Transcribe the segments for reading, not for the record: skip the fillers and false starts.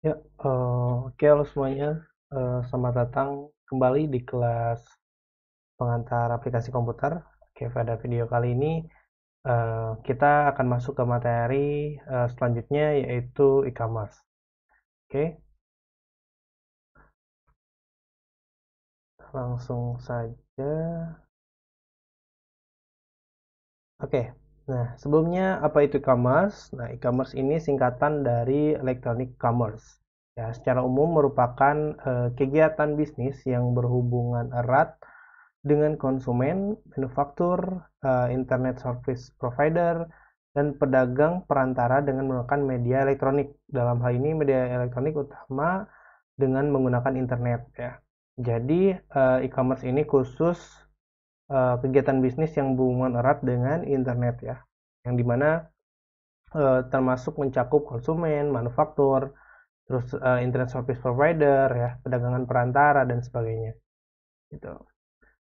Ya, oke halo semuanya. Selamat datang kembali di kelas pengantar aplikasi komputer. Oke, pada video kali ini kita akan masuk ke materi selanjutnya yaitu e-commerce. Oke, langsung saja. Oke, nah sebelumnya apa itu e-commerce? Nah, e-commerce ini singkatan dari electronic commerce. Ya, secara umum merupakan kegiatan bisnis yang berhubungan erat dengan konsumen, manufaktur, internet service provider, dan pedagang perantara dengan menggunakan media elektronik. Dalam hal ini media elektronik utama dengan menggunakan internet ya. Jadi e-commerce ini khusus kegiatan bisnis yang berhubungan erat dengan internet ya. Yang dimana termasuk mencakup konsumen, manufaktur, terus internet service provider ya, perdagangan perantara dan sebagainya. Gitu.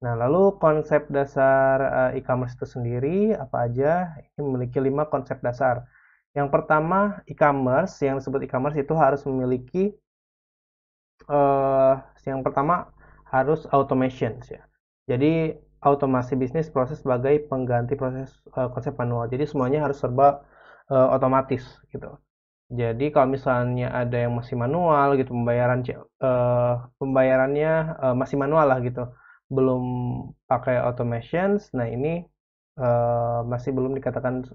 Nah, lalu konsep dasar e-commerce itu sendiri apa aja? Ini memiliki 5 konsep dasar. Yang pertama, e-commerce, yang disebut e-commerce itu harus memiliki eh yang pertama harus automation ya. Jadi automasi bisnis proses sebagai pengganti proses konsep manual. Jadi semuanya harus serba otomatis gitu. Jadi kalau misalnya ada yang masih manual gitu pembayarannya masih manual lah gitu. Belum pakai automations. Nah, ini masih belum dikatakan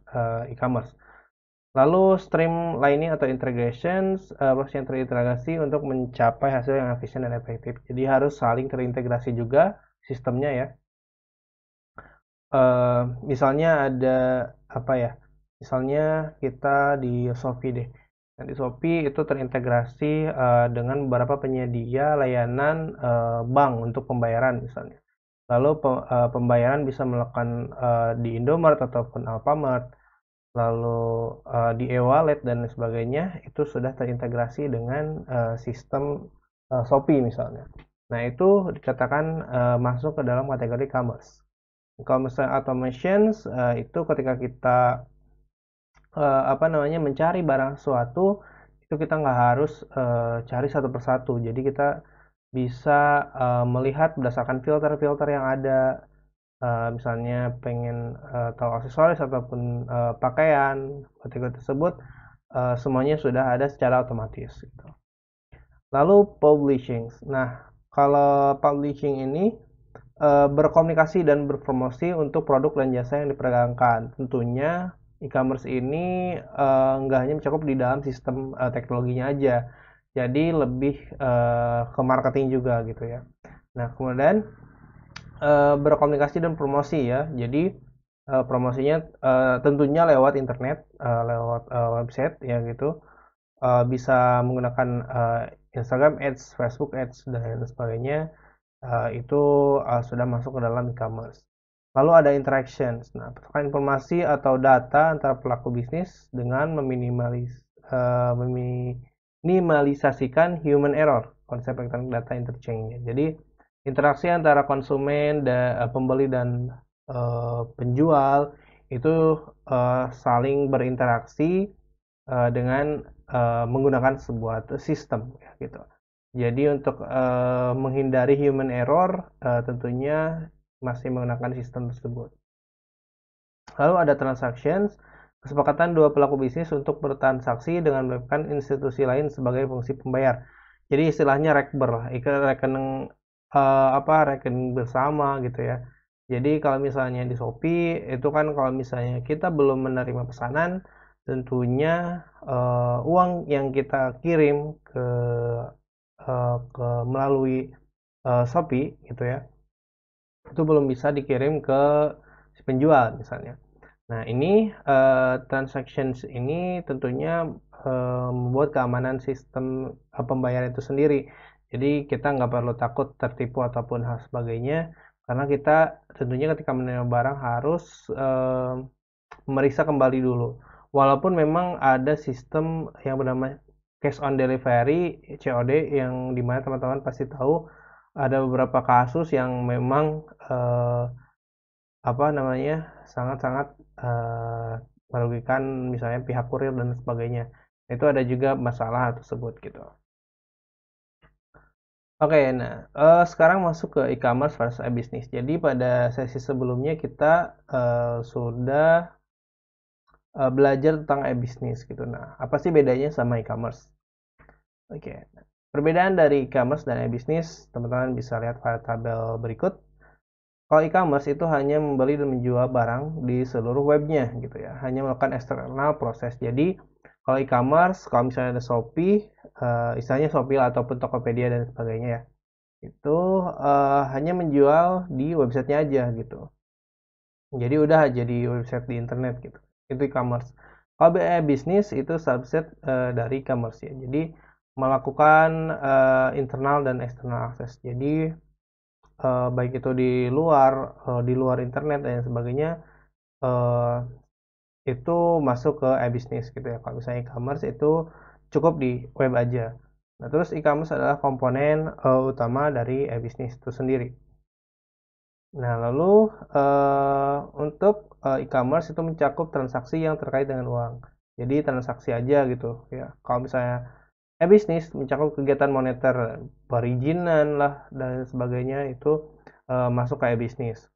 e-commerce. Lalu streamlining atau integrations proses yang terintegrasi untuk mencapai hasil yang efisien dan efektif. Jadi harus saling terintegrasi juga sistemnya ya. Misalnya ada apa ya? Misalnya kita di Shopee deh. Nah, di Shopee itu terintegrasi dengan beberapa penyedia layanan bank untuk pembayaran misalnya. Lalu pembayaran bisa melakukan di Indomart ataupun Alfamart, lalu di e-wallet dan sebagainya itu sudah terintegrasi dengan sistem Shopee misalnya. Nah, itu dikatakan masuk ke dalam kategori commerce. Kalau misalnya automations itu ketika kita apa namanya mencari barang sesuatu itu kita nggak harus cari satu persatu. Jadi kita bisa melihat berdasarkan filter-filter yang ada. Misalnya pengen tahu aksesoris ataupun pakaian kategori tersebut semuanya sudah ada secara otomatis. Gitu. Lalu publishing. Nah, kalau publishing ini berkomunikasi dan berpromosi untuk produk dan jasa yang diperdagangkan. Tentunya e-commerce ini nggak hanya mencakup di dalam sistem teknologinya aja, jadi lebih ke marketing juga gitu ya. Nah, kemudian berkomunikasi dan promosi ya, jadi promosinya tentunya lewat internet, lewat website ya gitu. Bisa menggunakan Instagram Ads, Facebook Ads dan sebagainya. Itu sudah masuk ke dalam e-commerce. Lalu ada interactions. Nah, pertukaran informasi atau data antara pelaku bisnis dengan meminimalisasikan human error, konsep elektronik data interchange. Jadi interaksi antara konsumen dan pembeli dan penjual itu saling berinteraksi dengan menggunakan sebuah sistem ya, gitu. Jadi untuk menghindari human error tentunya masih menggunakan sistem tersebut. Lalu ada transactions, kesepakatan dua pelaku bisnis untuk bertransaksi dengan melibatkan institusi lain sebagai fungsi pembayar. Jadi istilahnya rekber, rekening rekening bersama gitu ya. Jadi kalau misalnya di Shopee itu kan kalau misalnya kita belum menerima pesanan, tentunya uang yang kita kirim melalui Shopee gitu ya, itu belum bisa dikirim ke si penjual misalnya. Nah, ini transactions ini tentunya membuat keamanan sistem pembayaran itu sendiri. Jadi kita nggak perlu takut tertipu ataupun hal sebagainya, karena kita tentunya ketika menerima barang harus memeriksa kembali dulu. Walaupun memang ada sistem yang bernama cash on delivery (COD) yang dimana teman-teman pasti tahu ada beberapa kasus yang memang eh, apa namanya sangat-sangat merugikan misalnya pihak kurir dan sebagainya. Itu ada juga masalah tersebut gitu. Oke, nah sekarang masuk ke e-commerce versus e-business. Jadi pada sesi sebelumnya kita sudah belajar tentang e-business gitu. Nah, apa sih bedanya sama e-commerce? Oke, nah, perbedaan dari e-commerce dan e-business, teman-teman bisa lihat pada tabel berikut. Kalau e-commerce itu hanya membeli dan menjual barang di seluruh webnya gitu ya, hanya melakukan eksternal proses. Jadi kalau e-commerce, kalau misalnya ada Shopee, istilahnya Shopee ataupun Tokopedia dan sebagainya ya, itu hanya menjual di websitenya aja gitu. Jadi udah jadi website di internet gitu. Itu e-commerce. Kalau bisnis itu subset dari e-commerce ya. Jadi melakukan internal dan eksternal akses. Jadi baik itu di luar internet dan sebagainya eh, itu masuk ke e-business gitu ya. Kalau misalnya e-commerce itu cukup di web aja. Nah, terus e-commerce adalah komponen utama dari e-business itu sendiri. Nah, lalu untuk e-commerce itu mencakup transaksi yang terkait dengan uang. Jadi transaksi aja gitu ya. Kalau misalnya e-bisnis mencakup kegiatan moneter, perizinan lah dan sebagainya itu masuk ke e-bisnis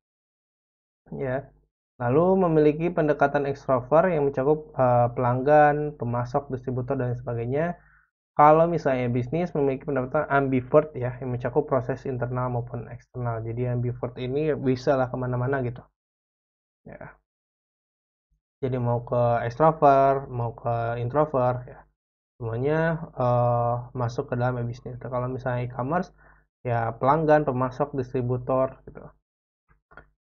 ya. Lalu memiliki pendekatan ekstrovert yang mencakup pelanggan, pemasok, distributor dan sebagainya. Kalau misalnya bisnis memiliki pendekatan ambivert ya, yang mencakup proses internal maupun eksternal. Jadi ambivert ini bisa lah kemana-mana gitu. Ya. Jadi mau ke extrovert, mau ke introvert ya. Semuanya masuk ke dalam bisnis. Kalau misalnya e-commerce ya pelanggan, pemasok, distributor gitu.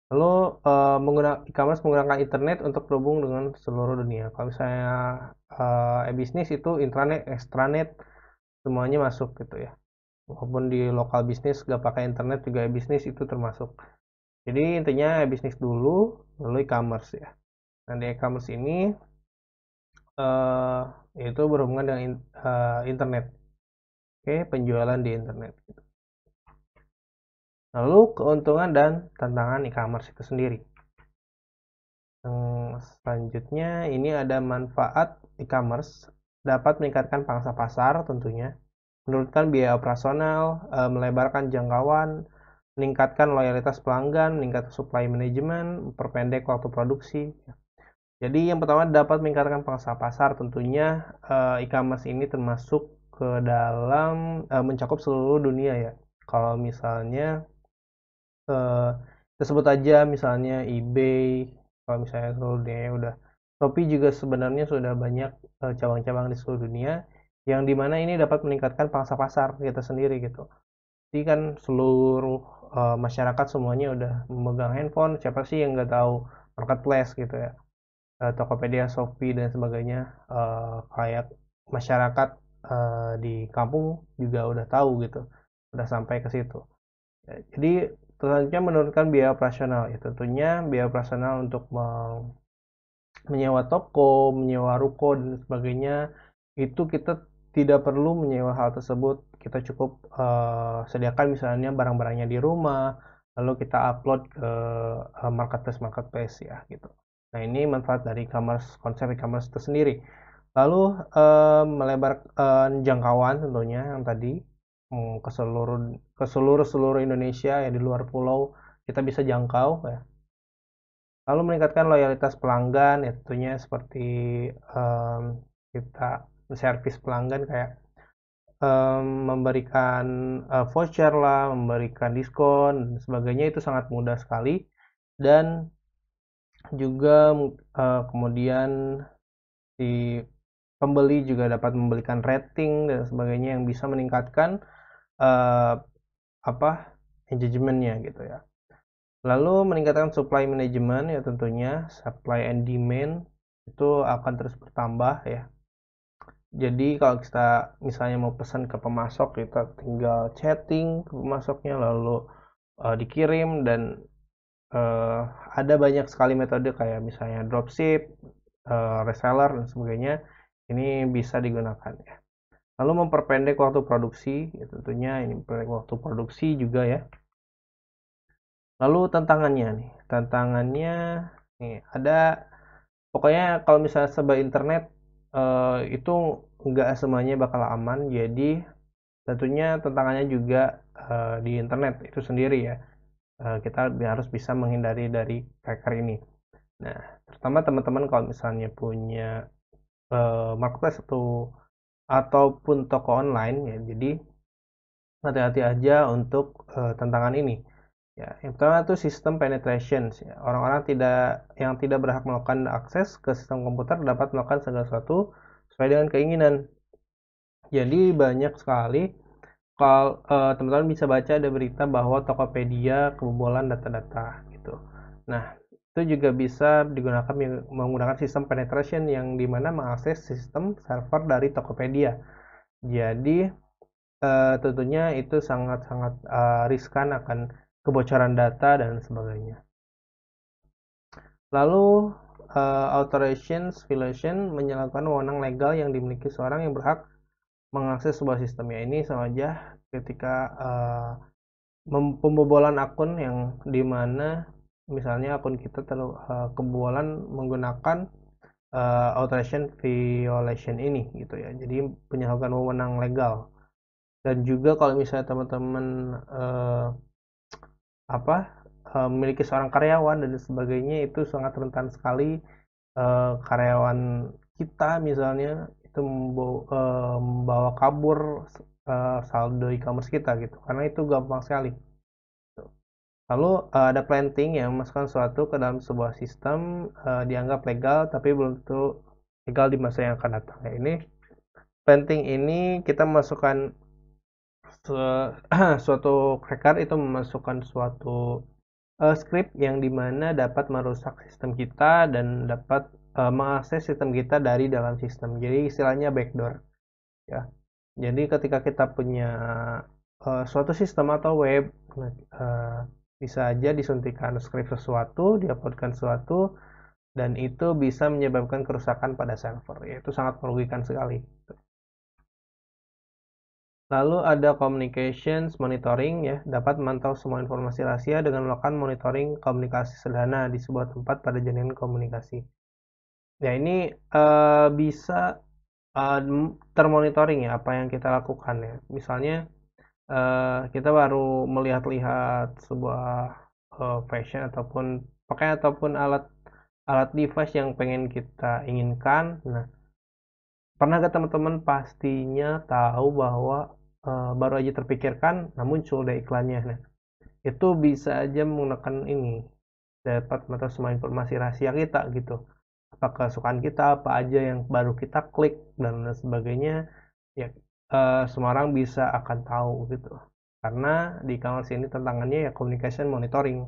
Lalu e-commerce menggunakan internet untuk terhubung dengan seluruh dunia. Kalau misalnya e-bisnis itu intranet, extranet semuanya masuk gitu ya. Walaupun di lokal bisnis gak pakai internet juga e-bisnis itu termasuk. Jadi intinya e-bisnis dulu, lalu e-commerce ya. Nah di e-commerce ini eh itu berhubungan dengan internet. Oke, penjualan di internet. Lalu keuntungan dan tantangan e-commerce itu sendiri. Yang selanjutnya ini ada manfaat e-commerce dapat meningkatkan pangsa pasar tentunya, menurunkan biaya operasional, melebarkan jangkauan, meningkatkan loyalitas pelanggan, meningkatkan supply manajemen, memperpendek waktu produksi. Jadi yang pertama dapat meningkatkan pangsa pasar tentunya e-commerce ini termasuk ke dalam mencakup seluruh dunia ya. Kalau misalnya eh, kita sebut aja misalnya eBay, kalau misalnya seluruh dunia udah. Shopee juga sebenarnya sudah banyak cabang-cabang di seluruh dunia yang dimana ini dapat meningkatkan pangsa pasar kita sendiri gitu. Jadi kan seluruh masyarakat semuanya udah memegang handphone, siapa sih yang nggak tahu marketplace gitu ya. Tokopedia, Shopee dan sebagainya kayak masyarakat di kampung juga udah tahu gitu, udah sampai ke situ. Ya, jadi selanjutnya menurunkan biaya operasional ya tentunya biaya operasional untuk menyewa toko, menyewa ruko dan sebagainya itu kita tidak perlu menyewa hal tersebut. Kita cukup sediakan misalnya barang-barangnya di rumah, lalu kita upload ke marketplace marketplace ya gitu. Nah ini manfaat dari e-commerce, konsep e-commerce itu sendiri. Lalu melebar jangkauan tentunya yang tadi ke seluruh Indonesia ya di luar pulau kita bisa jangkau ya. Lalu meningkatkan loyalitas pelanggan ya tentunya seperti kita servis pelanggan kayak memberikan voucher lah, memberikan diskon dan sebagainya itu sangat mudah sekali dan juga kemudian si pembeli juga dapat memberikan rating dan sebagainya yang bisa meningkatkan uh, apa engagementnya gitu ya. Lalu meningkatkan supply management ya tentunya supply and demand itu akan terus bertambah ya. Jadi kalau kita misalnya mau pesan ke pemasok kita tinggal chatting ke pemasoknya lalu dikirim dan uh, ada banyak sekali metode kayak misalnya dropship, reseller dan sebagainya ini bisa digunakan ya. Lalu memperpendek waktu produksi ya tentunya ini memperpendek waktu produksi juga ya. Lalu tantangannya nih, tantangannya nih ada pokoknya kalau misalnya serba internet itu nggak semuanya bakal aman. Jadi tentunya tantangannya juga di internet itu sendiri ya. Kita harus bisa menghindari dari hacker ini. Nah, terutama teman-teman kalau misalnya punya marketplace ataupun toko online ya. Jadi hati-hati aja untuk tantangan ini. Ya, yang pertama itu sistem penetration. Ya. Orang-orang yang tidak berhak melakukan akses ke sistem komputer dapat melakukan segala sesuatu sesuai dengan keinginan. Jadi banyak sekali kalau teman-teman bisa baca ada berita bahwa Tokopedia kebobolan data-data gitu. Nah, itu juga bisa digunakan menggunakan sistem penetration yang dimana mengakses sistem server dari Tokopedia. Jadi tentunya itu sangat-sangat riskan akan kebocoran data dan sebagainya. Lalu authorization violation menyalahgunakan wewenang legal yang dimiliki seorang yang berhak mengakses sebuah sistem. Ya ini sama aja ketika pembobolan akun yang dimana misalnya akun kita kebobolan menggunakan authorization violation ini gitu ya. Jadi penyalahgunaan wewenang legal. Dan juga kalau misalnya teman-teman memiliki seorang karyawan dan sebagainya itu sangat rentan sekali karyawan kita misalnya itu membawa kabur saldo e-commerce kita gitu karena itu gampang sekali. Lalu ada planting yang memasukkan sesuatu ke dalam sebuah sistem dianggap legal tapi belum tentu legal di masa yang akan datang. Ya, ini planting ini kita memasukkan suatu cracker itu memasukkan suatu script yang dimana dapat merusak sistem kita dan dapat mengakses sistem kita dari dalam sistem. Jadi istilahnya backdoor ya. Jadi ketika kita punya suatu sistem atau web bisa aja disuntikan script sesuatu, diuploadkan sesuatu dan itu bisa menyebabkan kerusakan pada server. Ya, itu sangat merugikan sekali. Lalu ada communications monitoring ya, dapat memantau semua informasi rahasia dengan melakukan monitoring komunikasi sederhana di sebuah tempat pada jaringan komunikasi. Ya ini bisa termonitoring ya apa yang kita lakukan ya. Misalnya kita baru melihat-lihat sebuah fashion ataupun pakaian ataupun alat device yang pengen kita inginkan. Nah, pernah gak teman-teman pastinya tahu bahwa baru aja terpikirkan, namun muncul deh iklannya. Nah, itu bisa aja menggunakan ini, dapat mengetahui semua informasi rahasia kita gitu. Apa kesukaan kita, apa aja yang baru kita klik, dan sebagainya. Ya, semua orang bisa akan tahu gitu. Karena di e-commerce ini tantangannya ya communication monitoring.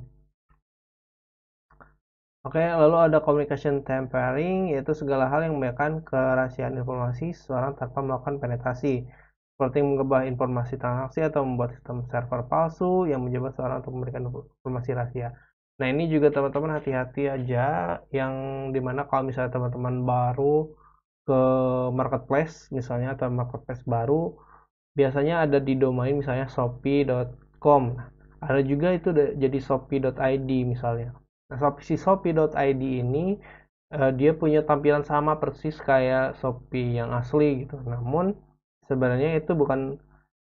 Oke, lalu ada communication tampering, yaitu segala hal yang membahayakan kerahasiaan informasi seseorang tanpa melakukan penetrasi, seperti mengubah informasi transaksi atau membuat sistem server palsu yang menjebak seseorang untuk memberikan informasi rahasia. Nah, ini juga teman-teman hati-hati aja, yang dimana kalau misalnya teman-teman baru ke marketplace, misalnya atau marketplace baru, biasanya ada di domain misalnya shopee.com. Ada juga itu jadi shopee.id misalnya. Nah, si shopee.id ini dia punya tampilan sama persis kayak Shopee yang asli gitu. Namun sebenarnya itu bukan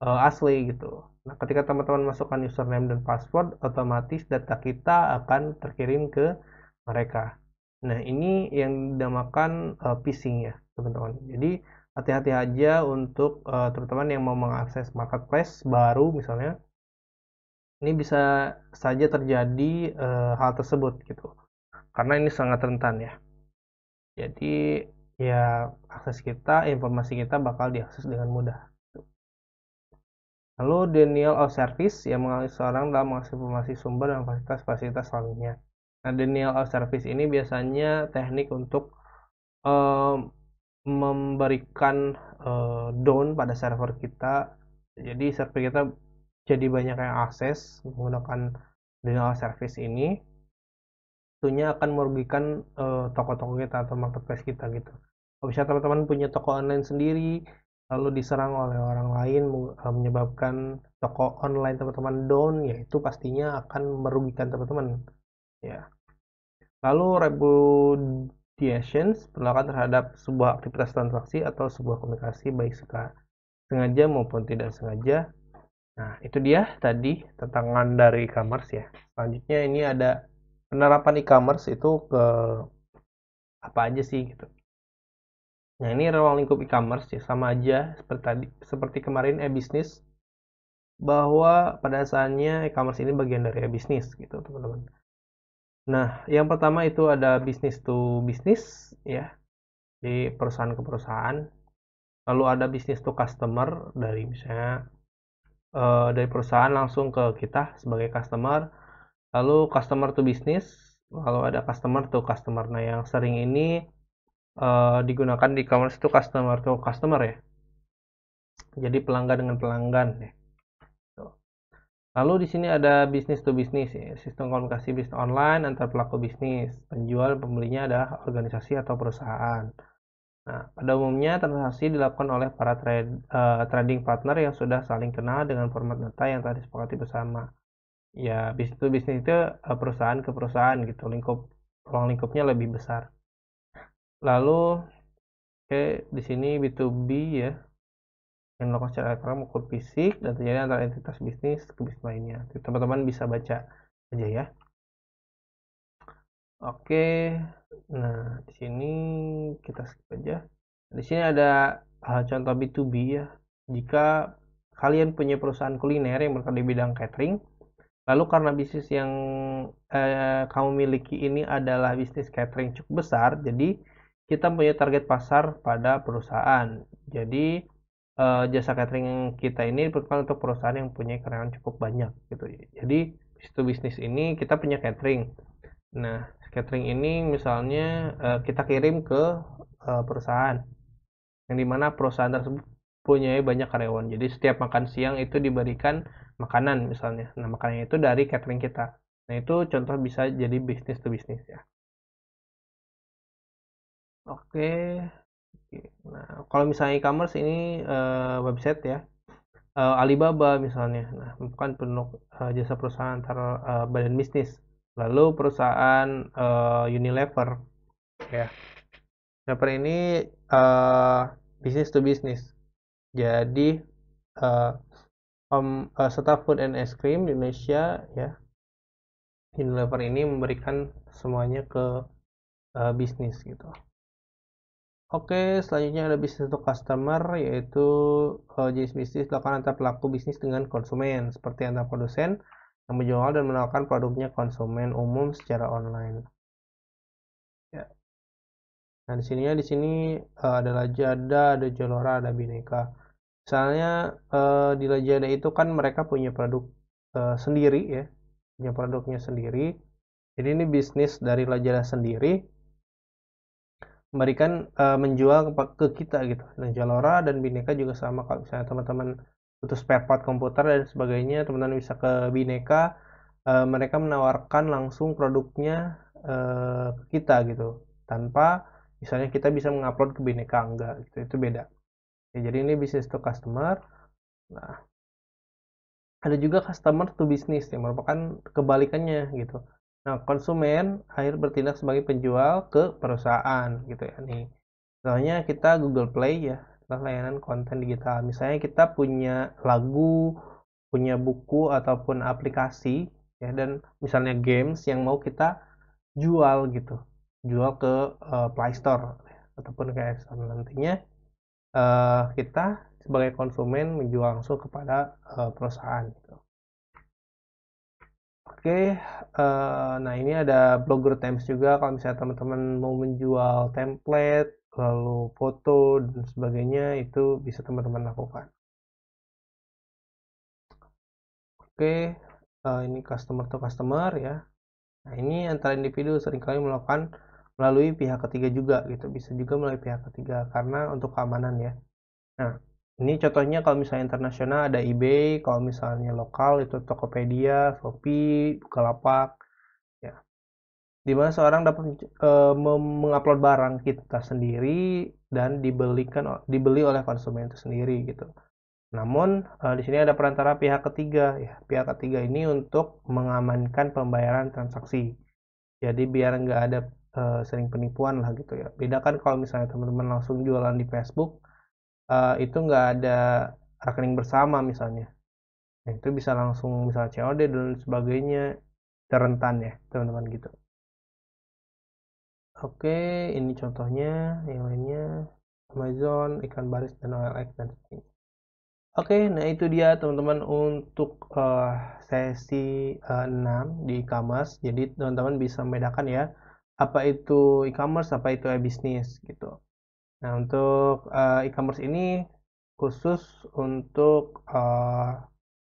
asli gitu. Nah, ketika teman-teman masukkan username dan password, otomatis data kita akan terkirim ke mereka. Nah, ini yang dinamakan phishing ya, teman-teman. Jadi, hati-hati aja untuk teman-teman yang mau mengakses marketplace baru misalnya. Ini bisa saja terjadi hal tersebut gitu. Karena ini sangat rentan ya. Jadi, ya akses kita, informasi kita bakal diakses dengan mudah. Lalu denial of service yang menghalangi seseorang dalam mengakses informasi sumber dan fasilitas lainnya. Nah, denial of service ini biasanya teknik untuk um, memberikan down pada server kita. Jadi server kita jadi banyak yang akses menggunakan denial of service ini. Tentunya akan merugikan toko-toko kita atau marketplace kita gitu. Kalau misalnya teman-teman punya toko online sendiri, lalu diserang oleh orang lain menyebabkan toko online teman-teman down, ya itu pastinya akan merugikan teman-teman. Ya. Lalu actions, penolakan terhadap sebuah aktivitas transaksi atau sebuah komunikasi baik sengaja maupun tidak sengaja. Nah, itu dia tadi tantangan dari e-commerce ya. Selanjutnya ini ada penerapan e-commerce itu ke apa aja sih gitu. Nah, ini ruang lingkup e-commerce ya, sama aja seperti tadi, seperti kemarin e-business, bahwa pada asalnya e-commerce ini bagian dari e-business gitu, teman-teman. Nah, yang pertama itu ada business to business ya, di perusahaan ke perusahaan. Lalu ada business to customer, dari misalnya dari perusahaan langsung ke kita sebagai customer. Lalu customer to business, lalu ada customer to customer. Nah, yang sering ini digunakan di e-commerce itu customer to customer ya. Jadi pelanggan dengan pelanggan ya. Lalu di sini ada business to business ya, sistem komunikasi bisnis online antar pelaku bisnis. Penjual pembelinya adalah organisasi atau perusahaan. Nah, pada umumnya transaksi dilakukan oleh para trading partner yang sudah saling kenal dengan format data yang tadi disepakati bersama. Ya, bisnis to bisnis itu perusahaan ke perusahaan gitu, ruang lingkupnya lebih besar. Lalu, di sini B2B ya, yang dilakukan secara elektronik maupun fisik dan terjadi antara entitas bisnis ke bisnis lainnya. Teman-teman bisa baca aja ya. Oke, nah di sini kita skip aja. Di sini ada contoh B2B ya. Jika kalian punya perusahaan kuliner yang bergerak di bidang catering, lalu karena bisnis yang kamu miliki ini adalah bisnis catering cukup besar, jadi kita punya target pasar pada perusahaan. Jadi jasa catering kita ini diperuntukkan untuk perusahaan yang punya karyawan cukup banyak gitu. Jadi bisnis ini kita punya catering. Nah, catering ini misalnya kita kirim ke perusahaan yang dimana perusahaan tersebut punya banyak karyawan. Jadi setiap makan siang itu diberikan makanan misalnya. Nah, makanannya itu dari catering kita. Nah, itu contoh bisa jadi bisnis to bisnis ya. Oke. Nah, kalau misalnya e-commerce ini website ya. Alibaba misalnya. Nah, bukan jasa perusahaan antar badan bisnis. Lalu perusahaan Unilever ya. Unilever ini bisnis to bisnis. Jadi setelah Food and Ice Cream di Indonesia ya, Unilever ini memberikan semuanya ke bisnis gitu. Oke, selanjutnya ada bisnis to customer, yaitu jenis bisnis dilakukan antar pelaku bisnis dengan konsumen, seperti antar produsen yang menjual dan menawarkan produknya konsumen umum secara online. Ya. Nah, di sini ada Lazada, ada Zalora, ada Bineka. Misalnya di Lazada itu kan mereka punya produk sendiri ya, punya produknya sendiri. Jadi ini bisnis dari Lazada sendiri memberikan menjual ke kita gitu. Dan Zalora dan Bineka juga sama, kalau misalnya teman-teman butuh spare part komputer dan sebagainya, teman-teman bisa ke Bineka, mereka menawarkan langsung produknya ke kita gitu, tanpa misalnya kita bisa mengupload ke Bineka, enggak gitu, itu beda ya. Jadi ini business to customer. Nah, ada juga customer to business yang merupakan kebalikannya gitu. Nah, konsumen akhir bertindak sebagai penjual ke perusahaan gitu ya nih. Contohnya kita Google Play ya, adalah layanan konten digital. Misalnya kita punya lagu, punya buku ataupun aplikasi ya, dan misalnya games yang mau kita jual gitu. Jual ke Play Store ataupun ke App Store. Nantinya kita sebagai konsumen menjual langsung kepada perusahaan gitu. Oke, nah ini ada Blogger Times juga. Kalau misalnya teman-teman mau menjual template, lalu foto dan sebagainya, itu bisa teman-teman lakukan. Oke, ini customer to customer ya. Nah, ini antara individu seringkali melakukan melalui pihak ketiga juga gitu. Bisa juga melalui pihak ketiga karena untuk keamanan ya. Nah, ini contohnya kalau misalnya internasional ada eBay, kalau misalnya lokal itu Tokopedia, Shopee, Bukalapak, ya. Di mana seorang dapat mengupload barang kita sendiri dan dibeli oleh konsumen itu sendiri gitu. Namun di sini ada perantara pihak ketiga ya. Pihak ketiga ini untuk mengamankan pembayaran transaksi. Jadi biar nggak ada sering penipuan lah gitu ya. Beda kan kalau misalnya teman-teman langsung jualan di Facebook, itu nggak ada rekening bersama misalnya. Nah, itu bisa langsung misalnya COD dan sebagainya, rentan ya teman-teman gitu. Oke, ini contohnya, yang lainnya Amazon, ikan baris dan OLX dan sebagainya. Oke, nah itu dia teman-teman untuk sesi 6 di e-commerce. Jadi teman-teman bisa membedakan ya, apa itu e-commerce, apa itu e-bisnis gitu. Nah, untuk e-commerce ini khusus untuk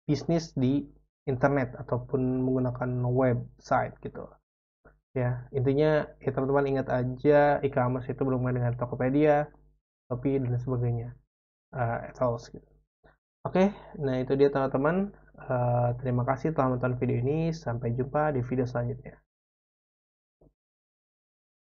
bisnis di internet ataupun menggunakan website gitu. Ya, intinya ya teman-teman ingat aja e-commerce itu berhubungan dengan Tokopedia, Shopee dan sebagainya. Tools gitu. Oke, nah itu dia teman-teman. Terima kasih telah menonton video ini. Sampai jumpa di video selanjutnya.